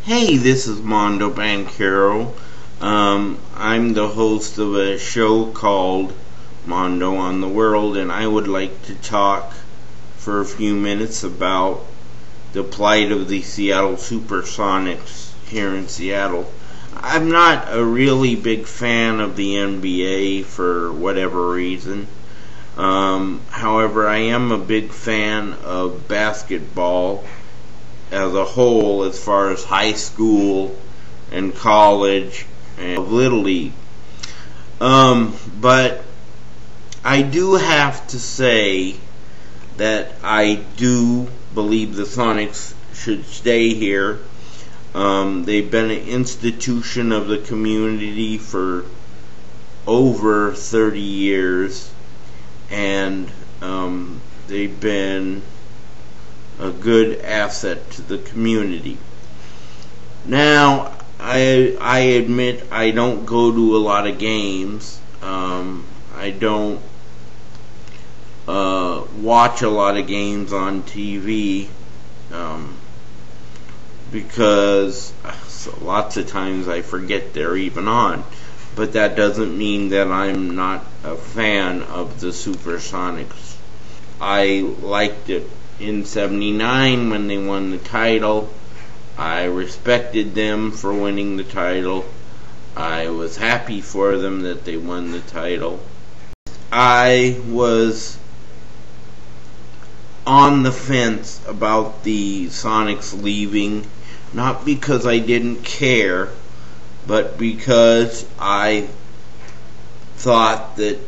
Hey, this is Mondo Banchero. I'm the host of a show called Mondo on the World, and I would like to talk for a few minutes about the plight of the Seattle Supersonics here in Seattle. I'm not a really big fan of the NBA for whatever reason. However, I am a big fan of basketball as a whole, as far as high school and college and Little League. But I do have to say that I do believe the Sonics should stay here. They've been an institution of the community for over 30 years, and they've been a good asset to the community. Now, I admit I don't go to a lot of games. I don't watch a lot of games on TV because lots of times I forget they're even on. But that doesn't mean that I'm not a fan of the Supersonics. I liked it in '79 when they won the title. I respected them for winning the title. I was happy for them that they won the title. I was on the fence about the Sonics leaving, not because I didn't care, but because I thought that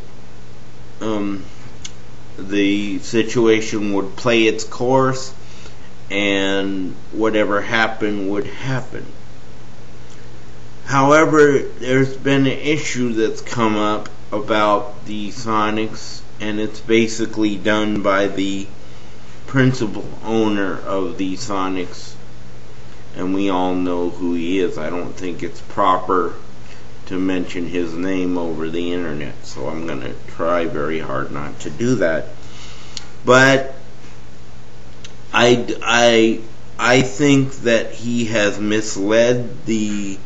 the situation would play its course and whatever happened would happen. However, there's been an issue that's come up about the Sonics, and it's basically done by the principal owner of the Sonics, and we all know who he is. I don't think it's proper to mention his name over the internet, so I'm going to try very hard not to do that. But I think that he has misled the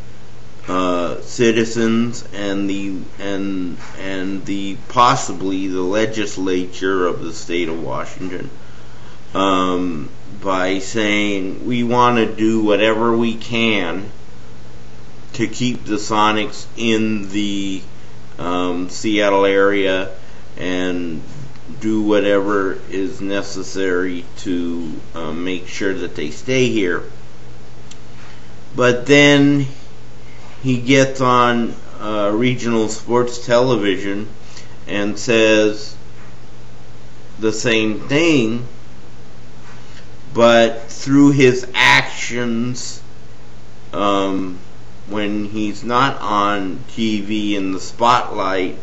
citizens and the possibly the legislature of the state of Washington by saying we want to do whatever we can to keep the Sonics in the Seattle area and do whatever is necessary to make sure that they stay here. But then he gets on regional sports television and says the same thing, but through his actions, when he's not on TV in the spotlight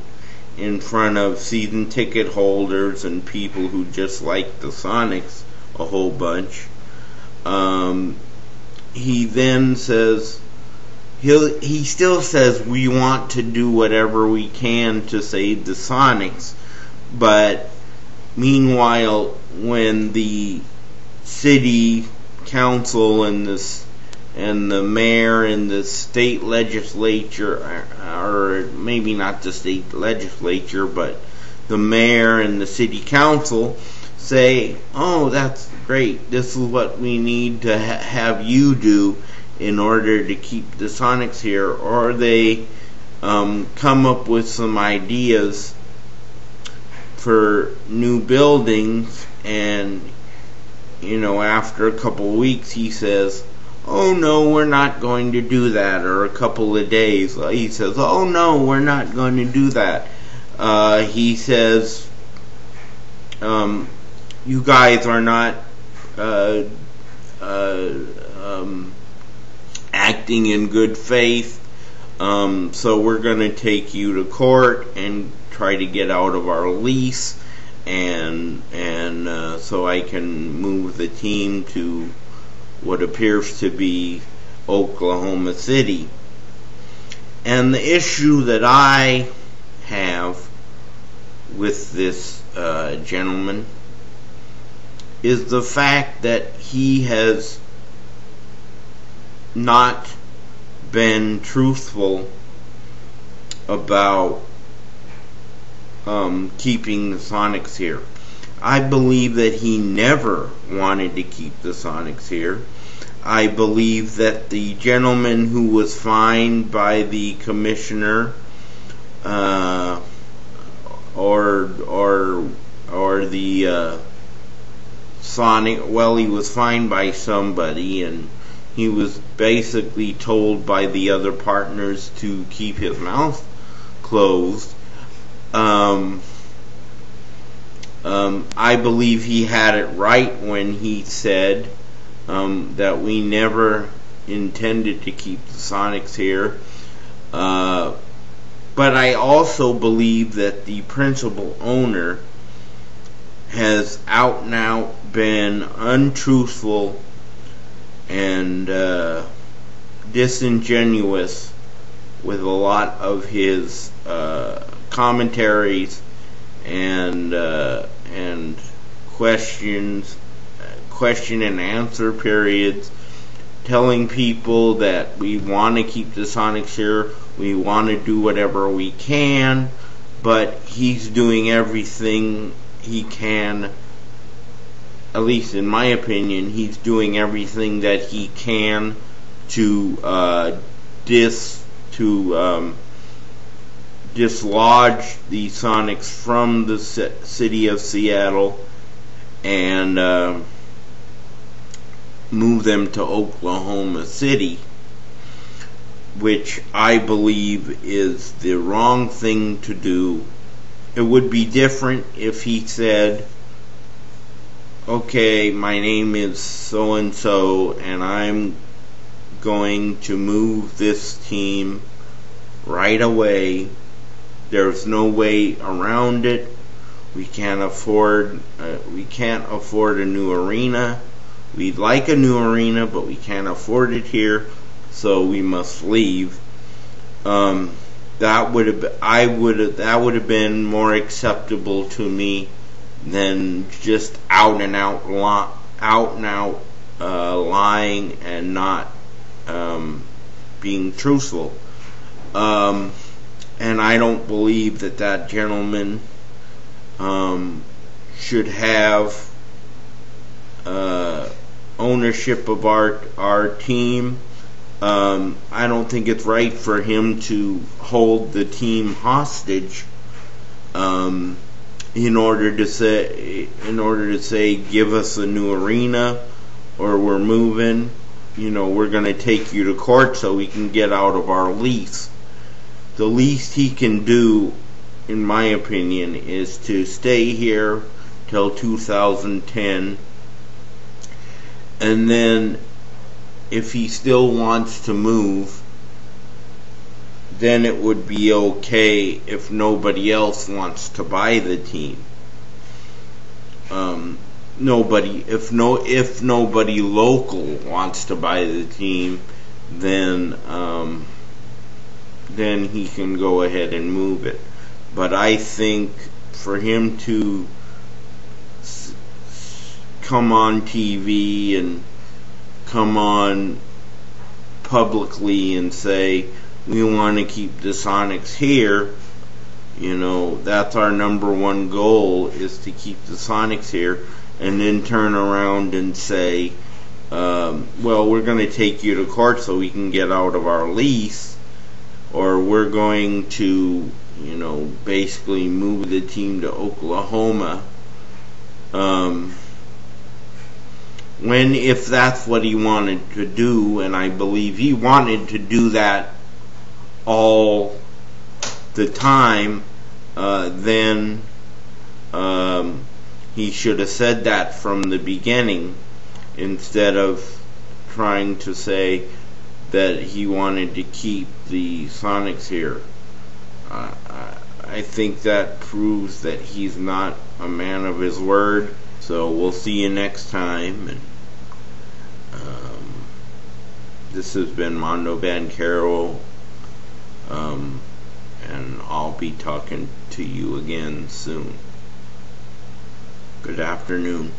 in front of season ticket holders and people who just like the Sonics a whole bunch, he then says, he still says we want to do whatever we can to save the Sonics, but meanwhile, when the city council and the mayor and the state legislature, or maybe not the state legislature, but the mayor and the city council say, oh, that's great, this is what we need to have you do in order to keep the Sonics here, or they come up with some ideas for new buildings, and after a couple of weeks he says, oh no, we're not going to do that. Or a couple of days he says, oh no, we're not going to do that. He says, you guys are not acting in good faith, so we're going to take you to court and try to get out of our lease, and so I can move the team to what appears to be Oklahoma City. And the issue that I have with this gentleman is the fact that he has not been truthful about keeping the Sonics here. I believe that he never wanted to keep the Sonics here. I believe that the gentleman who was fined by the commissioner, or the Sonic, well, he was fined by somebody, and he was basically told by the other partners to keep his mouth closed. I believe he had it right when he said that we never intended to keep the Sonics here. But I also believe that the principal owner has out and out been untruthful and disingenuous with a lot of his commentaries and question and answer periods, telling people that we want to keep the Sonics here, we want to do whatever we can, but he's doing everything he can, at least in my opinion, he's doing everything that he can to dislodge the Sonics from the city of Seattle and move them to Oklahoma City, which I believe is the wrong thing to do. It would be different if he said, okay, my name is so and so and I'm going to move this team right away. There's no way around it. We can't afford a new arena. We'd like a new arena, but we can't afford it here, so we must leave. That would have been more acceptable to me than just out and out lying and not being truthful. And I don't believe that gentleman should have ownership of our team. I don't think it's right for him to hold the team hostage in order to say give us a new arena or we're moving. We're going to take you to court so we can get out of our lease. The least he can do, in my opinion, is to stay here till 2010, and then if he still wants to move, then it would be okay if nobody else wants to buy the team. If nobody local wants to buy the team, then he can go ahead and move it. But I think for him to come on TV and come on publicly and say we want to keep the Sonics here, that's our number one goal, is to keep the Sonics here, and then turn around and say, well, we're going to take you to court so we can get out of our lease, or we're going to, basically move the team to Oklahoma. If that's what he wanted to do, and I believe he wanted to do that all the time, then he should have said that from the beginning, instead of trying to say that he wanted to keep the Sonics here. I think that proves that he's not a man of his word. So we'll see you next time. And this has been Mondo Banchero, and I'll be talking to you again soon. Good afternoon.